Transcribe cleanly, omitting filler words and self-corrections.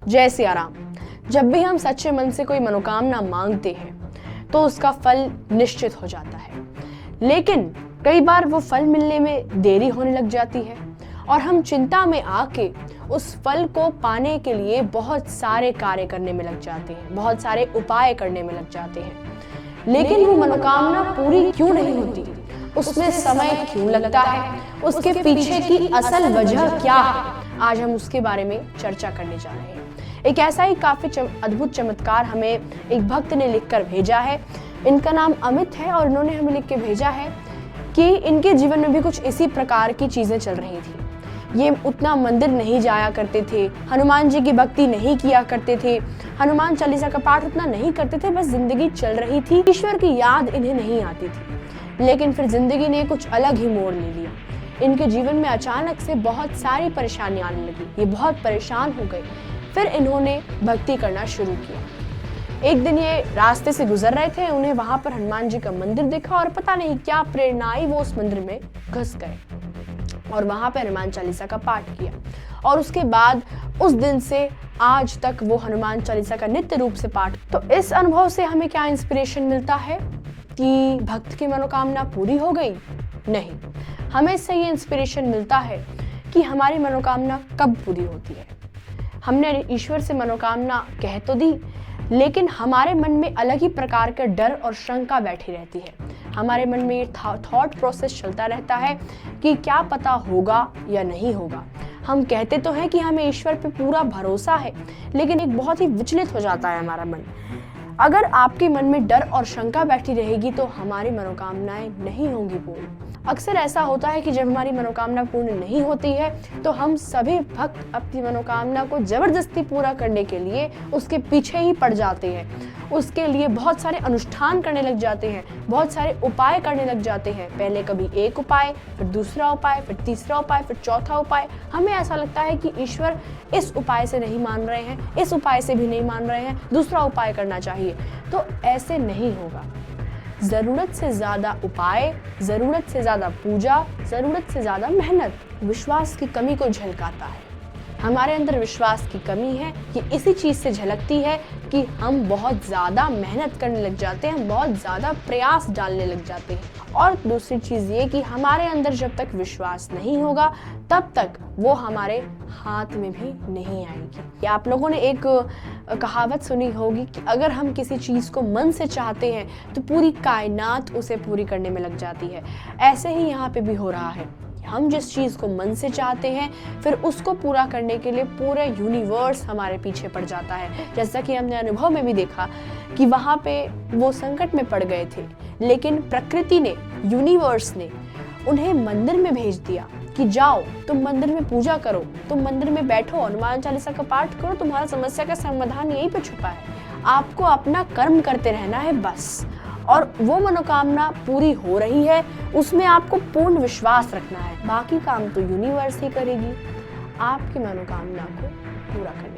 जय सिया राम। जब भी हम सच्चे मन से कोई मनोकामना मांगते हैं तो उसका फल निश्चित हो जाता है, लेकिन कई बार वो फल मिलने में देरी होने लग जाती है और हम चिंता में आके उस फल को पाने के लिए बहुत सारे कार्य करने में लग जाते हैं, बहुत सारे उपाय करने में लग जाते हैं, लेकिन वो मनोकामना पूरी क्यों नहीं होती, उसमें समय क्यों लगता है, उसके पीछे की असल वजह क्या है, आज हम उसके बारे में चर्चा करने जा रहे हैं। एक ऐसा ही काफी अद्भुत चमत्कार हमें एक भक्त ने लिखकर भेजा है। इनका नाम अमित है और इन्होंने हमें लिख के भेजा है कि इनके जीवन में भी कुछ इसी प्रकार की चीजें चल रही थी। ये उतना मंदिर नहीं जाया करते थे, हनुमान जी की भक्ति नहीं किया करते थे, हनुमान चालीसा का पाठ उतना नहीं करते थे, बस जिंदगी चल रही थी, ईश्वर की याद इन्हें नहीं आती थी। लेकिन फिर जिंदगी ने कुछ अलग ही मोड़ ले लिया। इनके जीवन में अचानक से बहुत सारी परेशानियां आने लगी, ये बहुत परेशान हो गए। फिर इन्होंने भक्ति करना शुरू किया। एक दिन ये रास्ते से गुजर रहे थे, उन्हें वहां पर हनुमान जी का मंदिर दिखा और पता नहीं क्या प्रेरणा आई, वो उस मंदिर में घुस गए और वहां पर हनुमान चालीसा का पाठ किया। और उसके बाद उस दिन से आज तक वो हनुमान चालीसा का नित्य रूप से पाठ। तो इस अनुभव से हमें क्या इंस्पिरेशन मिलता है कि भक्त की मनोकामना पूरी हो गई? नहीं, हमें इससे ये इंस्पिरेशन मिलता है कि हमारी मनोकामना कब पूरी होती है। हमने ईश्वर से मनोकामना कह तो दी, लेकिन हमारे मन में अलग ही प्रकार का डर और शंका बैठी रहती है। हमारे मन में ये थॉट प्रोसेस चलता रहता है कि क्या पता होगा या नहीं होगा। हम कहते तो हैं कि हमें ईश्वर पे पूरा भरोसा है, लेकिन एक बहुत ही विचलित हो जाता है हमारा मन। अगर आपके मन में डर और शंका बैठी रहेगी तो हमारी मनोकामनाएं नहीं होंगी पूर्ण। अक्सर ऐसा होता है कि जब हमारी मनोकामना पूर्ण नहीं होती है तो हम सभी भक्त अपनी मनोकामना को जबरदस्ती पूरा करने के लिए उसके पीछे ही पड़ जाते हैं, उसके लिए बहुत सारे अनुष्ठान करने लग जाते हैं, बहुत सारे उपाय करने लग जाते हैं। पहले कभी एक उपाय, फिर दूसरा उपाय, फिर तीसरा उपाय, फिर चौथा उपाय। हमें ऐसा लगता है कि ईश्वर इस उपाय से नहीं मान रहे हैं, इस उपाय से भी नहीं मान रहे हैं, दूसरा उपाय करना चाहिए। तो ऐसे नहीं होगा। जरूरत से ज्यादा उपाय, जरूरत से ज्यादा पूजा, जरूरत से ज्यादा मेहनत विश्वास की कमी को झलकाता है। हमारे अंदर विश्वास की कमी है, ये इसी चीज से झलकती है कि हम बहुत ज्यादा मेहनत करने लग जाते हैं, हम बहुत ज्यादा प्रयास डालने लग जाते हैं। और दूसरी चीज ये कि हमारे अंदर जब तक विश्वास नहीं होगा तब तक वो हमारे हाथ में भी नहीं आएगी। आप लोगों ने एक कहावत सुनी होगी कि अगर हम किसी चीज को मन से चाहते हैं तो पूरी कायनात उसे पूरी करने में लग जाती है। ऐसे ही यहाँ पे भी हो रहा है। हम जिस चीज को मन से चाहते हैं फिर उसको पूरा करने के लिए पूरा यूनिवर्स हमारे पीछे पड़ जाता है। जैसा कि हमने अनुभव में भी देखा कि वहां पे वो संकट में पड़ गए थे, लेकिन प्रकृति ने, यूनिवर्स ने उन्हें मंदिर में भेज दिया कि जाओ तुम मंदिर में पूजा करो, तुम मंदिर में बैठो, हनुमान चालीसा का पाठ करो, तुम्हारा समस्या का समाधान यहीं पे छुपा है। आपको अपना कर्म करते रहना है बस, और वो मनोकामना पूरी हो रही है उसमें आपको पूर्ण विश्वास रखना है। बाकी काम तो यूनिवर्स ही करेगी आपकी मनोकामना को पूरा करने।